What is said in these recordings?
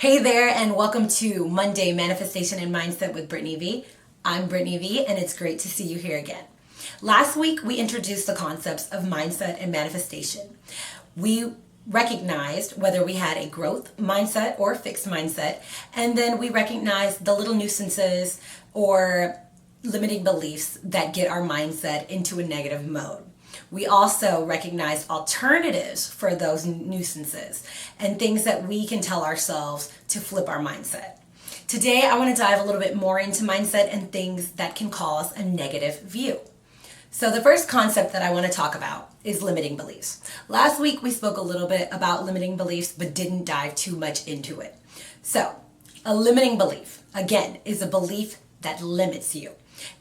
Hey there, and welcome to Monday Manifestation and Mindset with Brittany V. I'm Brittany V, and it's great to see you here again. Last week, we introduced the concepts of mindset and manifestation. We recognized whether we had a growth mindset or a fixed mindset, and then we recognized the little nuisances or limiting beliefs that get our mindset into a negative mode. We also recognize alternatives for those nuisances and things that we can tell ourselves to flip our mindset. Today, I want to dive a little bit more into mindset and things that can cause a negative view. So the first concept that I want to talk about is limiting beliefs. Last week, we spoke a little bit about limiting beliefs, but didn't dive too much into it. So a limiting belief, again, is a belief that limits you.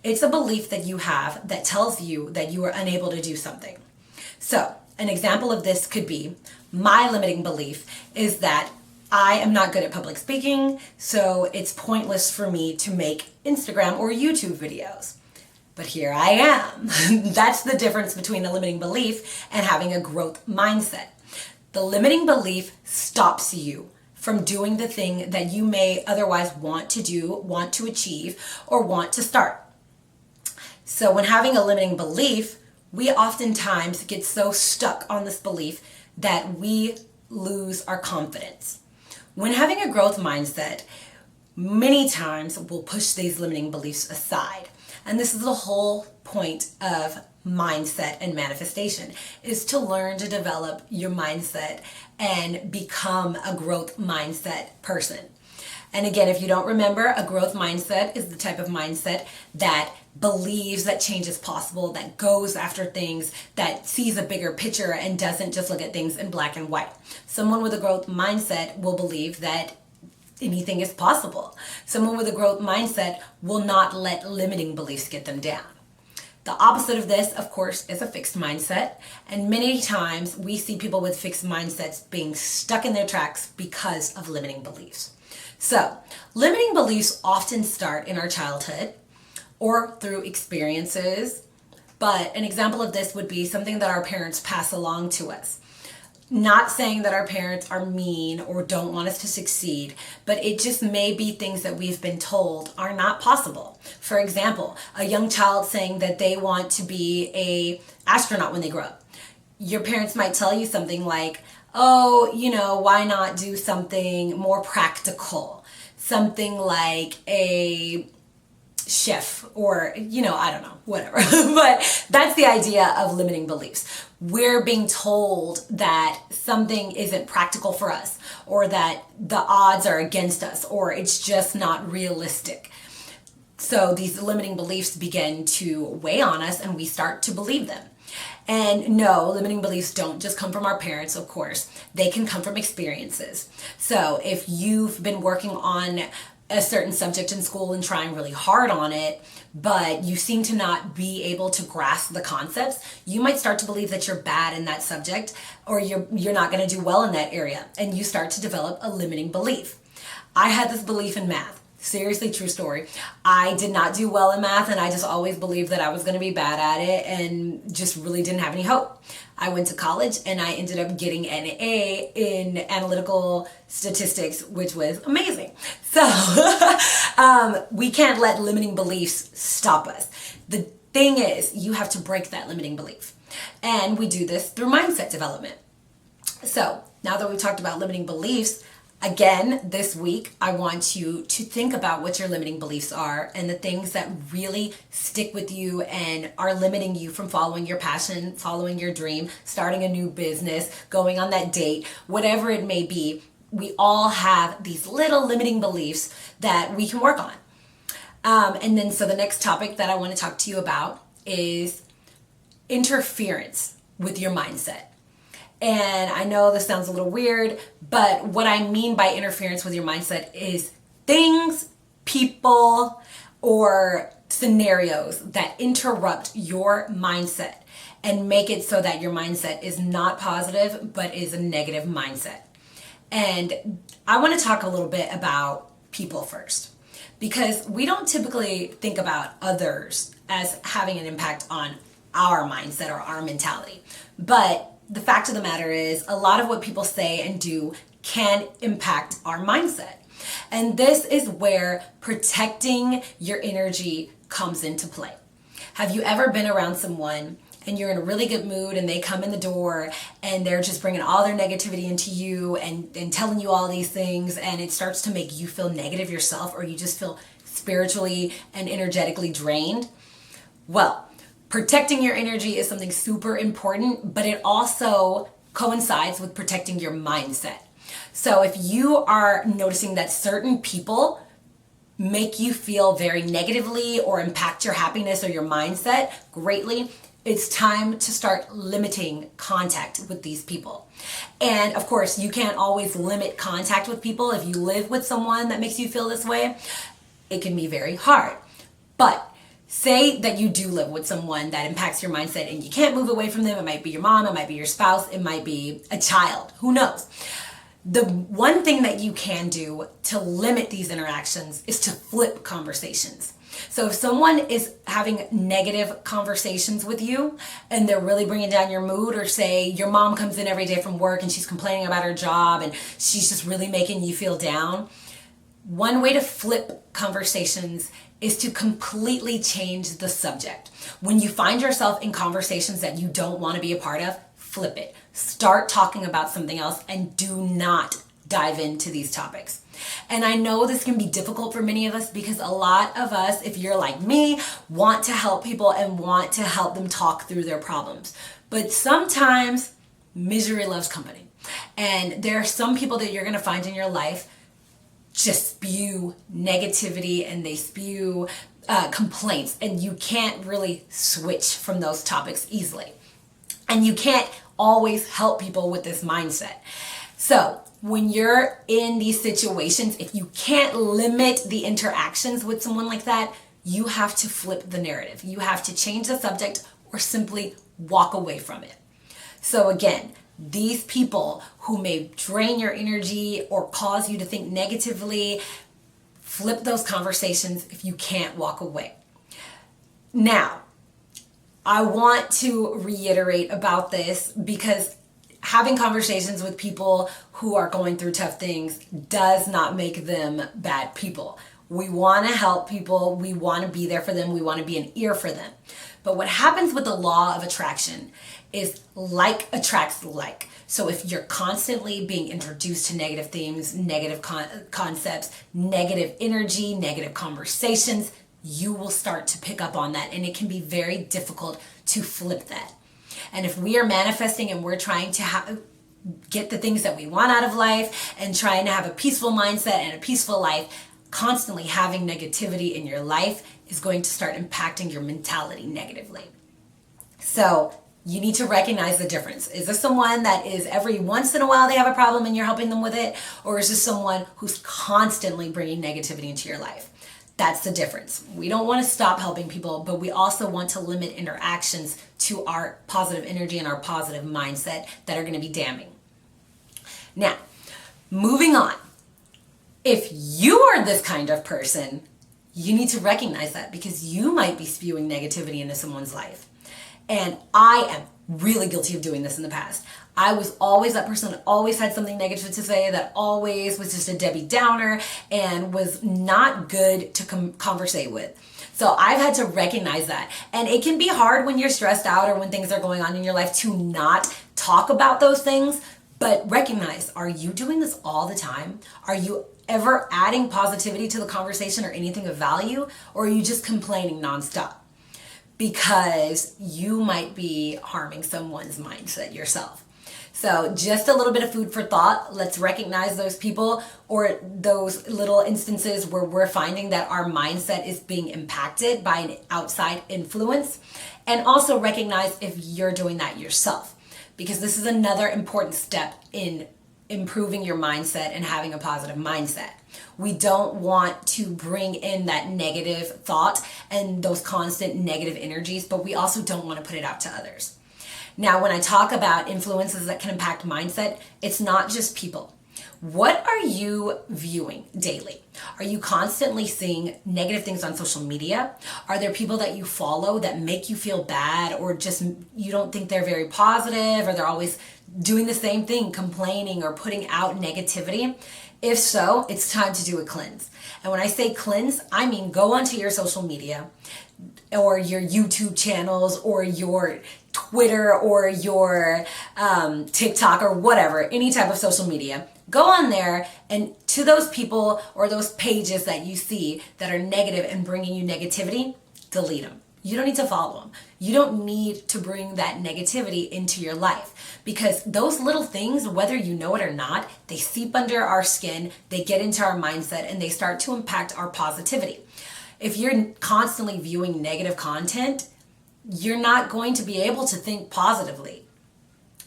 It's a belief that you have that tells you that you are unable to do something. So, an example of this could be, my limiting belief is that I am not good at public speaking, so it's pointless for me to make Instagram or YouTube videos. But here I am. That's the difference between a limiting belief and having a growth mindset. The limiting belief stops you from doing the thing that you may otherwise want to do, want to achieve, or want to start. So when having a limiting belief, we oftentimes get so stuck on this belief that we lose our confidence. When having a growth mindset, many times we'll push these limiting beliefs aside. And this is the whole point of mindset and manifestation, is to learn to develop your mindset and become a growth mindset person. And again, if you don't remember, a growth mindset is the type of mindset that believes that change is possible, that goes after things, that sees a bigger picture and doesn't just look at things in black and white. Someone with a growth mindset will believe that anything is possible. Someone with a growth mindset will not let limiting beliefs get them down. The opposite of this, of course, is a fixed mindset. And many times we see people with fixed mindsets being stuck in their tracks because of limiting beliefs. So, limiting beliefs often start in our childhood or through experiences, but an example of this would be something that our parents pass along to us. Not saying that our parents are mean or don't want us to succeed, but it just may be things that we've been told are not possible. For example, a young child saying that they want to be an astronaut when they grow up. Your parents might tell you something like, oh, why not do something more practical? Something like a chef or, I don't know, whatever. But that's the idea of limiting beliefs. We're being told that something isn't practical for us, or that the odds are against us, or it's just not realistic. So these limiting beliefs begin to weigh on us and we start to believe them. And no, limiting beliefs don't just come from our parents, of course. They can come from experiences. So if you've been working on a certain subject in school and trying really hard on it, but you seem to not be able to grasp the concepts, you might start to believe that you're bad in that subject, or you're not going to do well in that area, and you start to develop a limiting belief. I had this belief in math. Seriously, true story. I did not do well in math, and I just always believed that I was going to be bad at it and just really didn't have any hope. I went to college and I ended up getting an A in analytical statistics, which was amazing. So we can't let limiting beliefs stop us. The thing is, you have to break that limiting belief. And we do this through mindset development. So now that we've talked about limiting beliefs, again, this week, I want you to think about what your limiting beliefs are and the things that really stick with you and are limiting you from following your passion, following your dream, starting a new business, going on that date, whatever it may be. We all have these little limiting beliefs that we can work on. So the next topic that I want to talk to you about is interference with your mindset. And I know this sounds a little weird, but what I mean by interference with your mindset is things, people, or scenarios that interrupt your mindset and make it so that your mindset is not positive, but is a negative mindset. And I want to talk a little bit about people first, because we don't typically think about others as having an impact on our mindset or our mentality. But the fact of the matter is, a lot of what people say and do can impact our mindset. And this is where protecting your energy comes into play. Have you ever been around someone and you're in a really good mood and they come in the door and they're just bringing all their negativity into you and telling you all these things, and it starts to make you feel negative yourself, or you just feel spiritually and energetically drained? Well, protecting your energy is something super important, but it also coincides with protecting your mindset. So if you are noticing that certain people make you feel very negatively or impact your happiness or your mindset greatly, it's time to start limiting contact with these people. And of course, you can't always limit contact with people. If you live with someone that makes you feel this way, it can be very hard. But say that you do live with someone that impacts your mindset and you can't move away from them. It might be your mom, it might be your spouse, it might be a child, who knows? The one thing that you can do to limit these interactions is to flip conversations. So if someone is having negative conversations with you and they're really bringing down your mood, or say your mom comes in every day from work and she's complaining about her job and she's just really making you feel down, one way to flip conversations is to completely change the subject. When you find yourself in conversations that you don't want to be a part of, flip it. Start talking about something else and do not dive into these topics. And I know this can be difficult for many of us because a lot of us, if you're like me, want to help people and want to help them talk through their problems. But sometimes misery loves company. And there are some people that you're going to find in your life just spew negativity and they spew complaints, and you can't really switch from those topics easily. And you can't always help people with this mindset. So when you're in these situations, if you can't limit the interactions with someone like that, you have to flip the narrative. You have to change the subject or simply walk away from it. So again, these people who may drain your energy or cause you to think negatively, flip those conversations if you can't walk away. Now, I want to reiterate about this because having conversations with people who are going through tough things does not make them bad people. We want to help people. We want to be there for them. We want to be an ear for them. But what happens with the law of attraction is like attracts like. So if you're constantly being introduced to negative things, negative concepts, negative energy, negative conversations, you will start to pick up on that, and it can be very difficult to flip that. And if we are manifesting and we're trying to get the things that we want out of life and trying to have a peaceful mindset and a peaceful life, constantly having negativity in your life is going to start impacting your mentality negatively. So you need to recognize the difference. Is this someone that is every once in a while they have a problem and you're helping them with it? Or is this someone who's constantly bringing negativity into your life? That's the difference. We don't want to stop helping people, but we also want to limit interactions to our positive energy and our positive mindset that are going to be damning. Now, moving on. If you are this kind of person, you need to recognize that because you might be spewing negativity into someone's life. And I am really guilty of doing this in the past. I was always that person that always had something negative to say, that always was just a Debbie Downer and was not good to conversate with. So I've had to recognize that. And it can be hard when you're stressed out or when things are going on in your life to not talk about those things. But recognize, are you doing this all the time? Are you ever adding positivity to the conversation or anything of value? Or are you just complaining nonstop? Because you might be harming someone's mindset yourself. So just a little bit of food for thought. Let's recognize those people or those little instances where we're finding that our mindset is being impacted by an outside influence. And also recognize if you're doing that yourself, because this is another important step in improving your mindset and having a positive mindset. We don't want to bring in that negative thought and those constant negative energies, but we also don't want to put it out to others. Now, when I talk about influences that can impact mindset, it's not just people. What are you viewing daily? Are you constantly seeing negative things on social media? Are there people that you follow that make you feel bad, or just you don't think they're very positive, or they're always doing the same thing, complaining or putting out negativity? If so, it's time to do a cleanse. And when I say cleanse, I mean go onto your social media or your YouTube channels or your Twitter or your TikTok or whatever, any type of social media. Go on there, and to those people or those pages that you see that are negative and bringing you negativity, delete them. You don't need to follow them. You don't need to bring that negativity into your life, because those little things, whether you know it or not, they seep under our skin, they get into our mindset, and they start to impact our positivity. If you're constantly viewing negative content, you're not going to be able to think positively.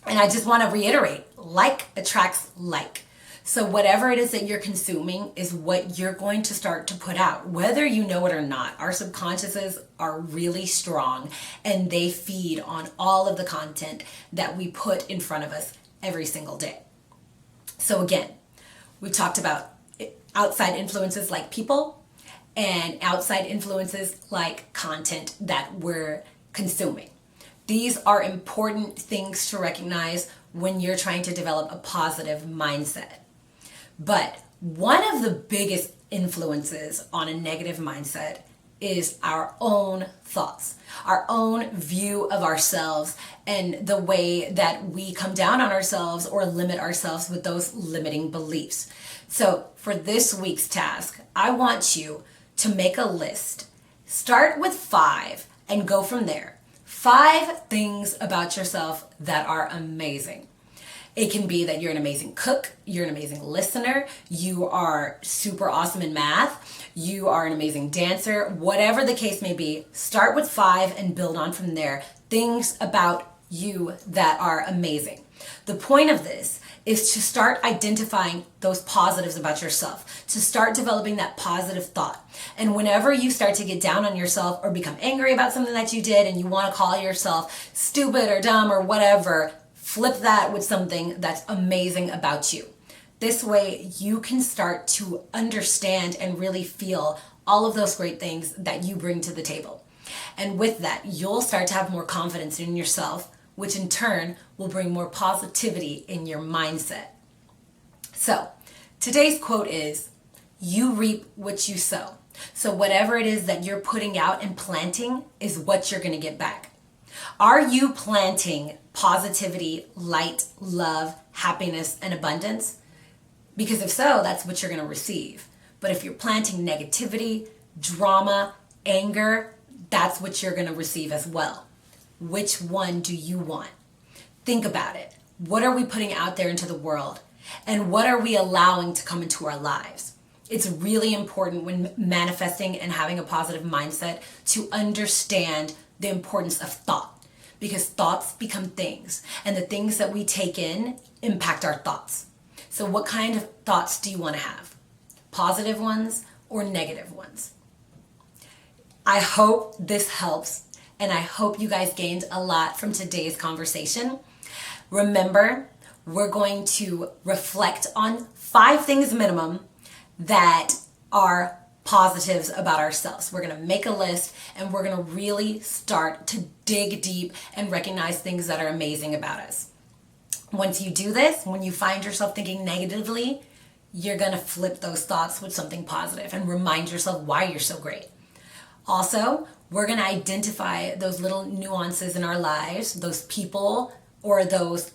And I just want to reiterate, like attracts like. So whatever it is that you're consuming is what you're going to start to put out, whether you know it or not. Our subconsciouses are really strong, and they feed on all of the content that we put in front of us every single day. So again, we talked about outside influences like people and outside influences like content that we're consuming. These are important things to recognize when you're trying to develop a positive mindset. But one of the biggest influences on a negative mindset is our own thoughts, our own view of ourselves, and the way that we come down on ourselves or limit ourselves with those limiting beliefs. So for this week's task, I want you to make a list. Start with 5 and go from there. 5 things about yourself that are amazing. It can be that you're an amazing cook, you're an amazing listener, you are super awesome in math, you are an amazing dancer, whatever the case may be. Start with 5 and build on from there. Things about you that are amazing. The point of this is to start identifying those positives about yourself, to start developing that positive thought. And whenever you start to get down on yourself or become angry about something that you did and you want to call yourself stupid or dumb or whatever, flip that with something that's amazing about you. This way you can start to understand and really feel all of those great things that you bring to the table. And with that, you'll start to have more confidence in yourself, which in turn will bring more positivity in your mindset. So today's quote is, "You reap what you sow." So whatever it is that you're putting out and planting is what you're going to get back. Are you planting positivity, light, love, happiness, and abundance? Because if so, that's what you're going to receive. But if you're planting negativity, drama, anger, that's what you're going to receive as well. Which one do you want? Think about it. What are we putting out there into the world? And what are we allowing to come into our lives? It's really important when manifesting and having a positive mindset to understand the importance of thought. Because thoughts become things, and the things that we take in impact our thoughts. So what kind of thoughts do you want to have? Positive ones or negative ones? I hope this helps, and I hope you guys gained a lot from today's conversation. Remember, we're going to reflect on 5 things minimum that are positives about ourselves. We're going to make a list, and we're going to really start to dig deep and recognize things that are amazing about us. Once you do this, when you find yourself thinking negatively, you're going to flip those thoughts with something positive and remind yourself why you're so great. Also, we're going to identify those little nuances in our lives, those people or those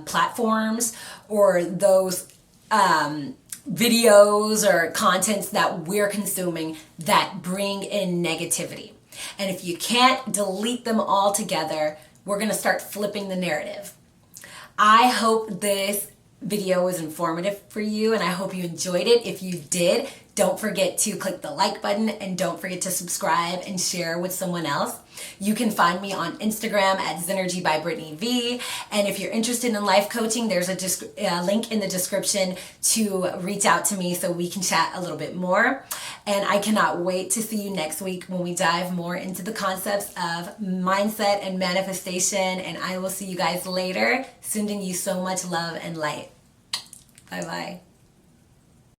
platforms or those videos or contents that we're consuming that bring in negativity. And if you can't delete them all together, we're going to start flipping the narrative. I hope this video was informative for you, and I hope you enjoyed it. If you did, don't forget to click the like button, and don't forget to subscribe and share with someone else. You can find me on Instagram at Synergy by Brittany V. And if you're interested in life coaching, there's a link in the description to reach out to me so we can chat a little bit more. And I cannot wait to see you next week when we dive more into the concepts of mindset and manifestation. And I will see you guys later, sending you so much love and light. Bye-bye.